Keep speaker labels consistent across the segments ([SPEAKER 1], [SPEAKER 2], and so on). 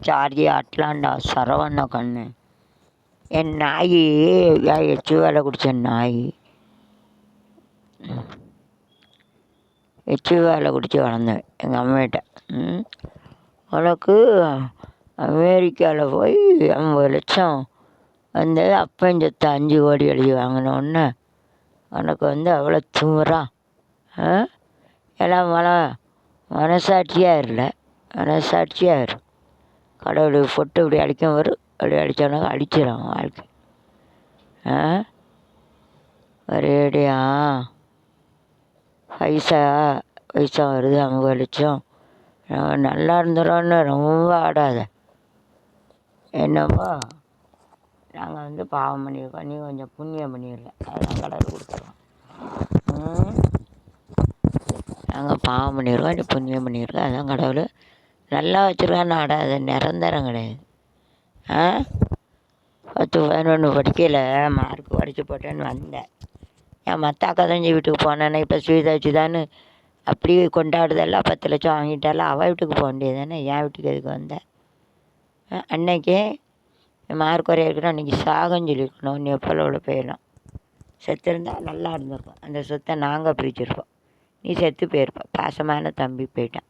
[SPEAKER 1] சார்ஜி Atlanta Saravana கண்ணு என் நாய் எச்சு வேலை குடித்த நாய் எச்சு வேலை குடித்து வளர்ந்தேன் எங்கள் அம்மாட்ட. உனக்கு அமெரிக்காவில் போய் 50 லட்சம் வந்து அப்பன் செத்த 5 கோடி எழுதி வாங்கினோன்னே உனக்கு வந்து அவ்வளோ திமிரா எல்லாம் மனசாட்சியாக இல்லை, மனசாட்சியாக இரு. கடவுள் பொட்டு இப்படி அடிக்கும் வரும், அப்படி அடித்தோன்னாக்க அடிச்சிடும் வாழ்க்கை. ஒரேடியா பைசா வருது 50 லட்சம் நல்லா இருந்துடும்னு ரொம்ப ஆடாத. என்னப்போ நாங்கள் வந்து பாவம் பண்ணியிருக்கோம், நீ கொஞ்சம் புண்ணியம் பண்ணிடல, அதெல்லாம் கடவுள் கொடுத்துருவோம். நாங்கள் பாவம் பண்ணியிருக்கோம், நீ புண்ணியம் பண்ணியிருக்கோம், அதான் கடவுள் நல்லா வச்சுருக்கான்னு ஆடாத. நிரந்தரம் கிடையாது. 10, 11 படிக்கையில் மார்க் படித்து போட்டேன்னு வந்தேன். என் மற்ற அக்கா தஞ்சி வீட்டுக்கு போனேன்னா இப்போ ஸ்வீதான்னு அப்படி கொண்டாடுதெல்லாம் 10 லட்சம் வாங்கிட்டால அவள் வீட்டுக்கு போக வேண்டியது தானே, என் வீட்டுக்கு எதுக்கு வந்தேன்? அன்னைக்கே மார்க் குறைய இருக்கணும், அன்றைக்கி சாகன்னு சொல்லியிருக்கணும். நீ எப்போல போயிடலாம். செத்து இருந்தால் நல்லா இருந்திருக்கும், அந்த சொத்தை நாங்கள் பிரிச்சுருப்போம், நீ செத்து போயிருப்ப. பாசமான தம்பி போயிட்டான்,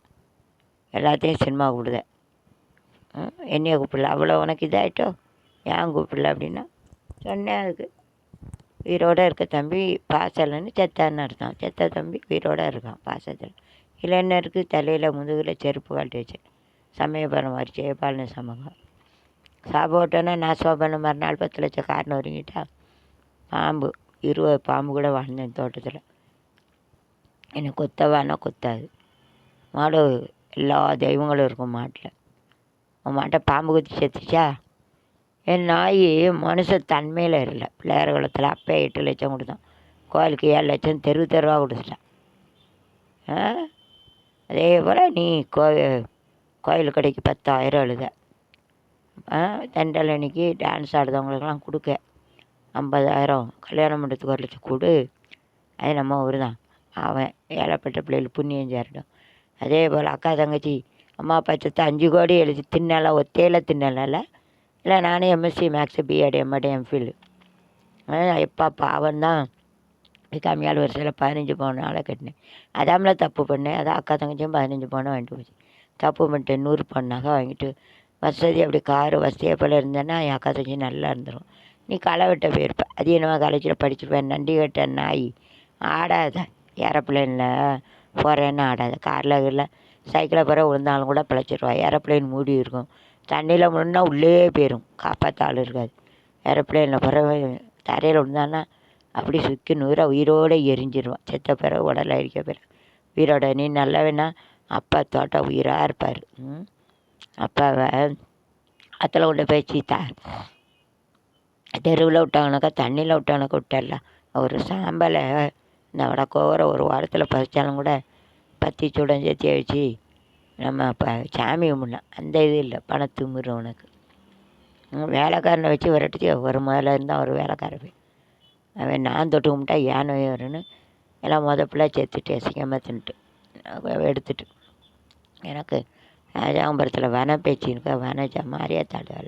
[SPEAKER 1] எல்லாத்தையும் சினிமா கூப்பிடுத. என்னைய கூப்பிடல, அவ்வளோ உனக்கு இதாகிட்டோ ஏன் கூப்பிடல அப்படின்னா சொன்னேன். அதுக்கு உயிரோடு இருக்க தம்பி பாசம் இல்லைன்னு செத்தான்னு அர்த்தம். செத்த தம்பி உயிரோடு இருக்கான் பாசத்தில். இல்லைன்னு இருக்குது தலையில் முதுகில் செருப்பு கழட்டி வச்சு சமயபுரம் மாதிரி ஜெயபாலன சமூகம் சாப்பிட்டோன்னா நான் சோபனை மறுநாள் 10 லட்சம் காரணம் ஒருங்கிட்டா பாம்பு 20 பாம்பு கூட வாழ்ந்தேன் தோட்டத்தில். எனக்கு கொத்தவானா கொத்தாது. மாடு எல்லா தெய்வங்களும் இருக்கும் மாட்டில். உன் மாட்டை பாம்பு குத்தி செத்துச்சா? என் நாய் மனுஷ தன்மையில் இல்லை. பிள்ளையார் குளத்தில் அப்போ 8 லட்சம் கொடுத்தான், கோயிலுக்கு 7 லட்சம் தெருவாக கொடுத்துட்டான். அதே போல் நீ கோயில் கடைக்கு 10,000 எழுத, தண்டலனைக்கு டான்ஸ் ஆடுறவங்களுக்கெல்லாம் கொடுக்க 50,000, கல்யாணம் பண்ணுறதுக்கு 1 லட்சம் கொடு. அது நம்ம ஊர் தான். அவன் ஏழைப்பட்ட பிள்ளைகள் புண்ணியம் சேரட்டும். அதே போல் அக்கா தங்கச்சி அம்மா அப்பா செத்து 5 கோடி எழுதி தின்னல, ஒத்தையில் தின்னல. இல்லை நானே MSc maths BEd MEd MPhil எப்பா பாவம் தான். கம்மியால் வருஷத்தில் 15 பவுன் கட்டினேன். அதாமல தப்பு பண்ணேன். அதான் அக்கா தங்கச்சியும் 15 பவுன் வாங்கிட்டு போச்சு. தப்பு பண்ணிட்டேன். 100 பவுன் நகை வாங்கிட்டு வசதி அப்படி காரு வசதியாக போல் இருந்தேன்னா என் அக்கா தங்கச்சி நல்லா இருந்துடும். நீ களை வெட்ட போயிருப்ப. அது என்னவா காலேஜில் படிச்சிருப்பேன். நண்டி வெட்ட நாய் ஆடாத. ஏரோப்ளைனில் போகிறேன்னு ஆடாத. காரில் இல்லை சைக்கிளில் போகிற விழுந்தாலும் கூட பிழைச்சிருவா. ஏரோப்ளைன் மூடி இருக்கும், தண்ணியில் முன்னா உள்ளே போயிடும், காப்பாற்ற ஆள் இருக்காது. ஏரோப்ளைனில் போகிற தரையில் விழுந்தான்னா அப்படி சுற்றி நூறாக உயிரோடு எரிஞ்சிருவான். செத்த பிறகு உடலில் இருக்க பிறகு உயிரோட. நீ நல்லவேனா அப்பா தோட்டம் உயிராக இருப்பார். அப்பாவை அதில் கொண்டு போய் சீத்தா தெருவில் விட்டாங்கனாக்கா தண்ணியில் விட்டாங்கனாக்கா விட்டுடலாம். ஒரு சாம்பலை இந்த வடக்கோர ஒரு வாரத்தில் பறித்தாலும் கூட பத்தி சுடம் சேர்த்திய வச்சு நம்ம இப்போ சாமி கும்பிடலாம். அந்த இது இல்லை பணத்துமுறு உனக்கு. வேலைக்காரனை வச்சு விரட்டிச்சு ஒரு முதல்ல இருந்தால் ஒரு வேலைக்காரன் போய் அவன் நான் தொட்டு கும்பிட்டா ஏன் நோய் வரும்னு எல்லாம் பிள்ளை சேர்த்துட்டு சிங்கமாக தின்ட்டு எடுத்துட்டு எனக்கு ராஜாம்பரத்தில் வன பேச்சு இருக்கா, வனஜா மாதிரியா தடவை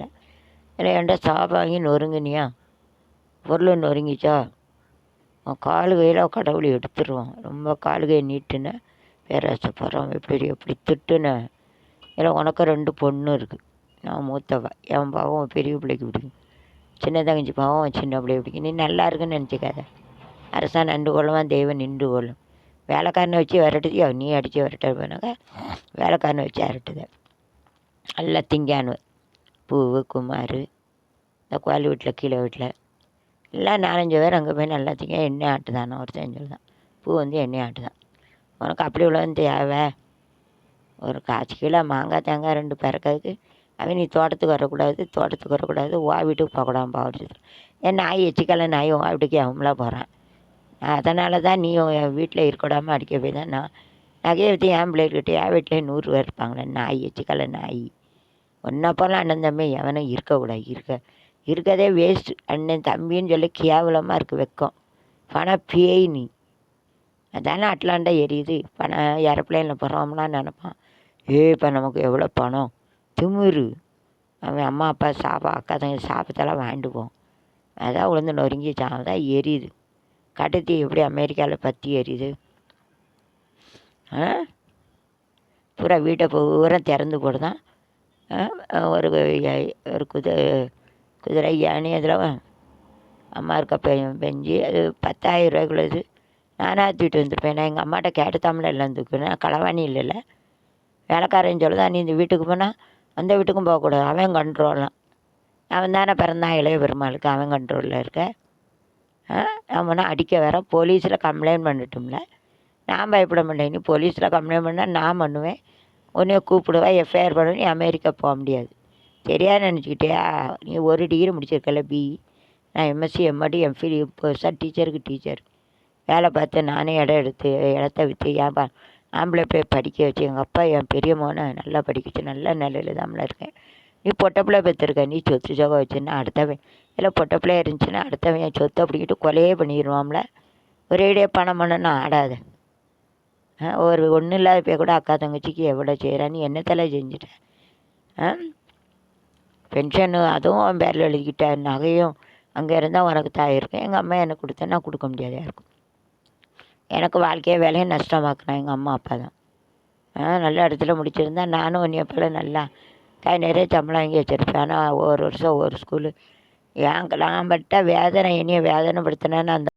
[SPEAKER 1] இல்லை என்கிட்ட சாப்பை வாங்கி நொறுங்குனியா பொருள் நொறுங்கிச்சா உன் காலு கையில் கடவுள் எடுத்துருவான். ரொம்ப காலு கை நீட்டுன்னு பேராசை போகிறோம். எப்படி திட்டுன்னு. இல்லை உனக்கு 2 பொண்ணு இருக்குது, நான் மூத்தவா. என் பாவம் பெரிய பிள்ளைக்கு பிடிக்கும், சின்ன தங்கச்சி பாவம் சின்ன பிள்ளைக்கு பிடிக்கும். நீ நல்லா இருக்குன்னு நினச்சிக்காத. அரசான் நண்டு கொள்ளுவான், தெய்வம் நின்று கொள்ளும். வேலைக்காரனை வச்சு விரட்டுதியோ, நீ அடித்து விரட்ட போனாக்கா வேலைக்காரனை வச்சு விரட்டுத. நல்லா திங்கானு பூவு குமார் இந்த கோயில் வீட்டில் கீழே வீட்டில் எல்லாம் 4-5 பேர் அங்கே போய் நல்லா திங்க. எண்ணெய் ஆட்டுதானோ ஒருத்தன் சொல்லுதான். பூ வந்து எண்ணெய் ஆட்டுதான். உனக்கு அப்படி உள்ளவன் தேவை. ஒரு 1/4 கிலோ மாங்காய் தேங்காய் 2 பிறக்கிறதுக்கு அவன் நீ தோட்டத்துக்கு வரக்கூடாது வா வீட்டுக்கு போகக்கூடாது பாவடிச்சு. என் நாய் எச்சிக்கலை நாய் உன் வீட்டுக்கு அவங்களாம் போகிறேன். அதனால தான் நீ என் வீட்டில் இருக்கக்கூடாமல் அடிக்க போய் தான் நான் நகையை வச்சு என் பிள்ளைகிட்ட என் வீட்டிலே 100 பேர் இருப்பாங்களே. நாய் எச்சிக்கலை நாய். ஒன்றை போல அண்ணன் தம்பி எவனும் இருக்கக்கூடாது. இருக்கதே வேஸ்ட்டு. அண்ணன் தம்பின்னு சொல்லி கேவலமாக இருக்குது. வெக்கம் பணம் பேய் நீ. அதானே அட்லாண்டா எரியுது. பணம் ஏரோப்ளைனில் போகிறோம்லாம் நினப்பான். இப்போ நமக்கு எவ்வளோ பணம் திமிரு. அவன் அம்மா அப்பா சாபம் அக்கா தங்கச்சி சாபத்தெல்லாம் வாங்கிட்டு போவோம். அதான் விழுந்து நொறுங்கி அதான் எரியுது. கடைத்தீ எப்படி அமெரிக்காவில் பற்றி எரியுது? பூரா வீட்டை பூரா திறந்து போடுதான். ஒரு ஒரு குதிரை யானை அதில் அம்மா இருக்க பெஞ்சு அது 10,000 ரூபாய்க்குள்ளது. நானாக தூக்கிட்டு வந்துருப்பேன். நான் எங்கள் அம்மாட்ட கேட்டு தமிழில் எல்லாம் தூக்குவேன். களவாணி இல்லைல்ல. வேலைக்காரன் சொல்லுதான், நீ இந்த வீட்டுக்கு போனால் அந்த வீட்டுக்கும் போகக்கூடாது, அவன் கண்ட்ரோல்லாம். அவன் தானே பிறந்தான் இளைய பெருமாளுக்கு, அவன் கண்ட்ரோலில் இருக்க. அவனை அடிக்க வேற போலீஸில் கம்ப்ளைண்ட் பண்ணிட்டோம்ல. நான் பயப்பட மாட்டேன். நீ போலீஸில் கம்ப்ளைண்ட் பண்ணால் நான் பண்ணுவேன். உன்னைய கூப்பிடுவேன், எஃப்ஐஆர் பண்ணுவேன். நீ அமெரிக்கா போக முடியாது. தெரியாது நினச்சிக்கிட்டியா? நீ ஒரு டிகிரி முடிச்சிருக்கல, பிஇ. நான் எம்எஸ்சி எம்எடி எம்ஃபில் இப்போ டீச்சருக்கு டீச்சர் வேலை பார்த்து நானே இடத்த விற்று ஏன் ஆம்பளை பிள்ளை படிக்க வச்சு எங்கள் அப்பா என் பெரிய மகனை நல்லா படிக்க வச்சு நல்ல நிலையில் தான்ல இருக்கேன். நீ பொட்டை பிள்ளை பெற்றிருக்க, நீ சொத்து சோகை வச்சுன்னா அடுத்தவன் இல்லை பொட்டை பிள்ளையா இருந்துச்சுன்னா அடுத்தவன் என் சொத்தை அப்படிக்கிட்டு கொலையே பண்ணிடுவான்ல. ஒரேடியாக பணம் பண்ணணும்னா ஆடாத. ஒரு ஒன்றும் இல்லாத போய் கூட அக்கா தங்கச்சிக்கு எவ்வளோ செய்கிறான்னு என்னத்தெல்லாம் செஞ்சுட்டேன். பென்ஷனு அதுவும் அவன் பேரில் எழுதிக்கிட்டேன். நகையும் அங்கே இருந்தால் உனக்கு தாயிருக்கும். எங்கள் அம்மா எனக்கு கொடுத்தா நான் கொடுக்க முடியாது யாருக்கும். எனக்கு வாழ்க்கையை வேலையும் நஷ்டமாக்குறேன் எங்கள் அம்மா அப்பா தான். நல்ல இடத்துல முடிச்சிருந்தா நானும் உன்னைய போல் நல்லா கை நிறைய சம்பளம் வாங்கி வச்சுருப்பேன். ஆனால் ஒவ்வொரு வருஷம் ஒவ்வொரு ஸ்கூலு நான் பட்ட வேதனை என்னைய வேதனைப்படுத்தினேன்னு அந்த